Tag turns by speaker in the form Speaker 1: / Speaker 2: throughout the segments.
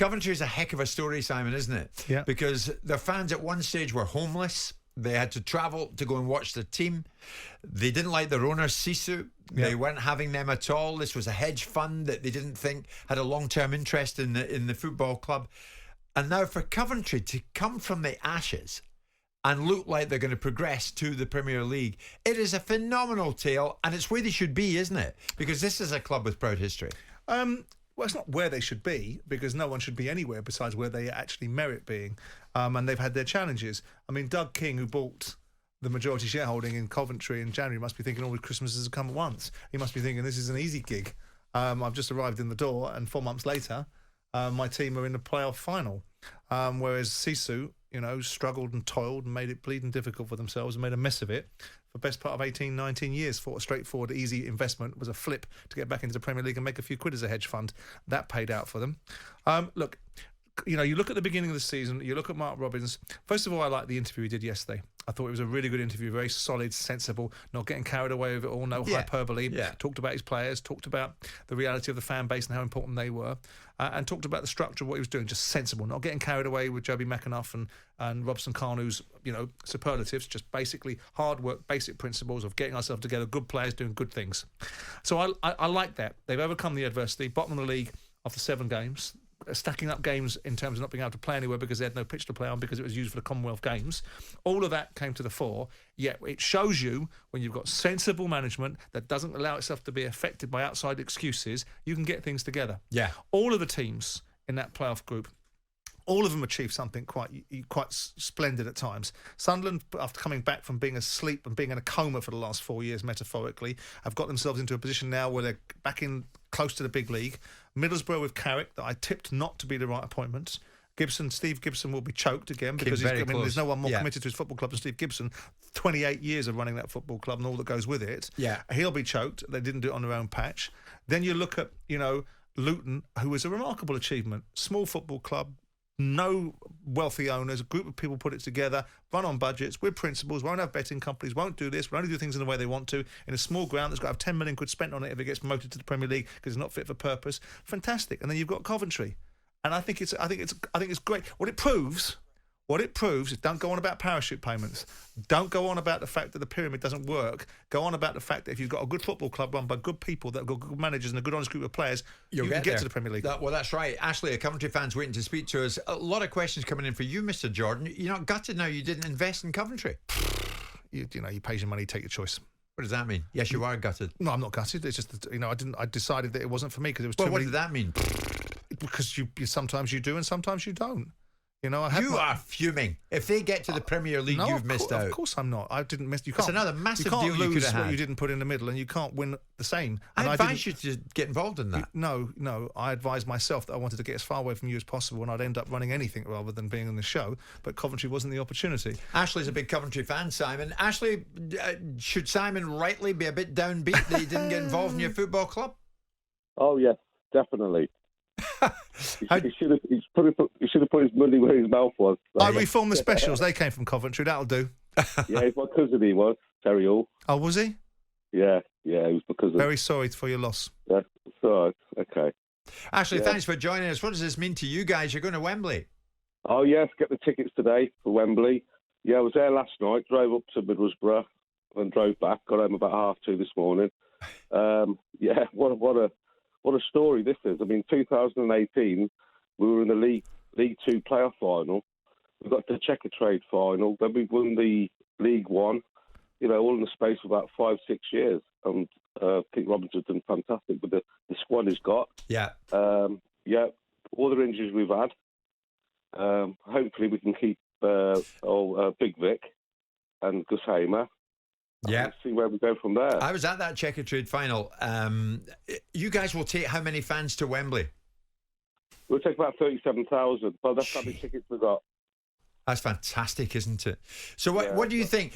Speaker 1: Coventry is a heck of a story, Simon, isn't it?
Speaker 2: Yeah.
Speaker 1: Because their fans at one stage were homeless. They had to travel to go and watch the team. They didn't like their owner, Sisu. They weren't having them at all. This was a hedge fund that they didn't think had a long-term interest in the football club. And now for Coventry to come from the ashes and look like they're going to progress to the Premier League, it is a phenomenal tale, and it's where they should be, isn't it? Because this is a club with proud history.
Speaker 2: Well, it's not where they should be, because no one should be anywhere besides where they actually merit being. And they've had their challenges. I mean, Doug King, who bought the majority shareholding in Coventry in January, must be thinking all the Christmases have come at once. He must be thinking this is an easy gig. I've just arrived in the door, and 4 months later, my team are in the playoff final. Whereas Sisu, struggled and toiled and made it bleeding difficult for themselves and made a mess of it for the best part of 18, 19 years. Thought a straightforward, easy investment was a flip to get back into the Premier League and make a few quid as a hedge fund. That paid out for them. Look, you look at the beginning of the season, you look at Mark Robins. First of all, I liked the interview he did yesterday. I thought it was a really good interview, very solid, sensible, not getting carried away with it all, no hyperbole. Yeah. Talked about his players, talked about the reality of the fan base and how important they were, and talked about the structure of what he was doing, just sensible, not getting carried away with Joby McElhenney and Robson Carnew's, superlatives, just basically hard work, basic principles of getting ourselves together, good players doing good things. So I like that. They've overcome the adversity, bottom of the league after 7 games. Stacking up games in terms of not being able to play anywhere because they had no pitch to play on because it was used for the Commonwealth Games. All of that came to the fore. Yet it shows you when you've got sensible management that doesn't allow itself to be affected by outside excuses, you can get things together. Yeah. All of the teams in that playoff group, all of them achieved something quite splendid at times. Sunderland, after coming back from being asleep and being in a coma for the last 4 years, metaphorically, have got themselves into a position now where they're back in close to the big league. Middlesbrough with Carrick, that I tipped not to be the right appointment. Steve Gibson will be choked again because there's no one more committed to his football club than Steve Gibson. 28 years of running that football club and all that goes with it. Yeah, he'll be choked. They didn't do it on their own patch. Then you look at Luton, who was a remarkable achievement. Small football club. No wealthy owners, a group of people put it together, run on budgets, with principles, won't have betting companies, won't do this, will only do things in the way they want to, in a small ground that's got to have 10 million quid spent on it if it gets promoted to the Premier League because it's not fit for purpose. Fantastic. And then you've got Coventry. And I think it's great. What it proves is don't go on about parachute payments. Don't go on about the fact that the pyramid doesn't work. Go on about the fact that if you've got a good football club run by good people that have got good managers and a good honest group of players, you can get to the Premier League.
Speaker 1: Well, that's right. Ashley, a Coventry fan's waiting to speak to us. A lot of questions coming in for you, Mr. Jordan. You're not gutted now you didn't invest in Coventry?
Speaker 2: You pay your money, take your choice.
Speaker 1: What does that mean? Yes, you are gutted.
Speaker 2: No, I'm not gutted. It's just that, I decided that it wasn't for me because it was too many.
Speaker 1: What did that mean?
Speaker 2: Because you sometimes you do and sometimes you don't. You are fuming.
Speaker 1: If they get to the Premier League, you've missed out.
Speaker 2: Of course I'm not. I didn't miss. You can't.
Speaker 1: It's another massive deal
Speaker 2: you
Speaker 1: you could have had.
Speaker 2: What you didn't put in the middle, and you can't win the same. And
Speaker 1: I advise you to get involved in that.
Speaker 2: No. I advised myself that I wanted to get as far away from you as possible, and I'd end up running anything rather than being on the show. But Coventry wasn't the opportunity.
Speaker 1: Ashley's a big Coventry fan, Simon. Ashley, should Simon rightly be a bit downbeat that he didn't get involved in your football club?
Speaker 3: Oh yes, definitely. He should have put his money where his mouth was.
Speaker 2: I reformed the specials. They came from Coventry. That'll do.
Speaker 3: Yeah, he's my cousin. He was Terry Hall.
Speaker 2: Oh, was he?
Speaker 3: Yeah, he was my cousin.
Speaker 2: Very sorry for your loss.
Speaker 3: Yeah, it's all right. Okay.
Speaker 1: Ashley, thanks for joining us. What does this mean to you guys? You're going to Wembley.
Speaker 3: Oh yes, get the tickets today for Wembley. Yeah, I was there last night. Drove up to Middlesbrough and drove back. Got home about 2:30 this morning. Yeah, what a story this is. I mean, 2018, we were in the League Two playoff final. We got to the Checker Trade final. Then we won the League One, all in the space of about 5-6 years. And I think Robinson's done fantastic with the squad he's got. Yeah. All the injuries we've had. Hopefully we can keep Big Vic and Gus Hamer. Yeah, see where we go from there.
Speaker 1: I was at that Checker Trade final. You guys will take how many fans to Wembley?
Speaker 3: We'll take about 37,000. Well, that's how many tickets we got.
Speaker 1: That's fantastic, isn't it? So what do you think?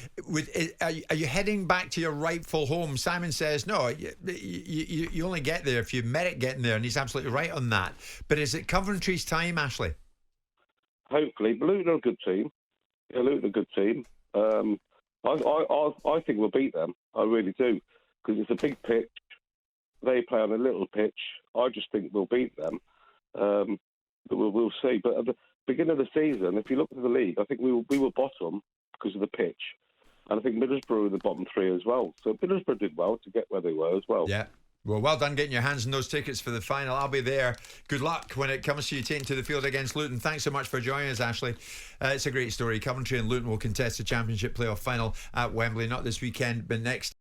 Speaker 1: Are you heading back to your rightful home? Simon says, no, you only get there if you merit getting there, and he's absolutely right on that. But is it Coventry's time, Ashley?
Speaker 3: Hopefully. But Luton are a good team. Yeah, Luton are a good team. I think we'll beat them. I really do. Because it's a big pitch. They play on a little pitch. I just think we'll beat them. we'll see. But at the beginning of the season, if you look at the league, I think we were bottom because of the pitch. And I think Middlesbrough were in the bottom three as well. So Middlesbrough did well to get where they were as well.
Speaker 1: Yeah. Well done getting your hands on those tickets for the final. I'll be there. Good luck when it comes to you taking to the field against Luton. Thanks so much for joining us, Ashley. It's a great story. Coventry and Luton will contest the Championship playoff final at Wembley, not this weekend, but next.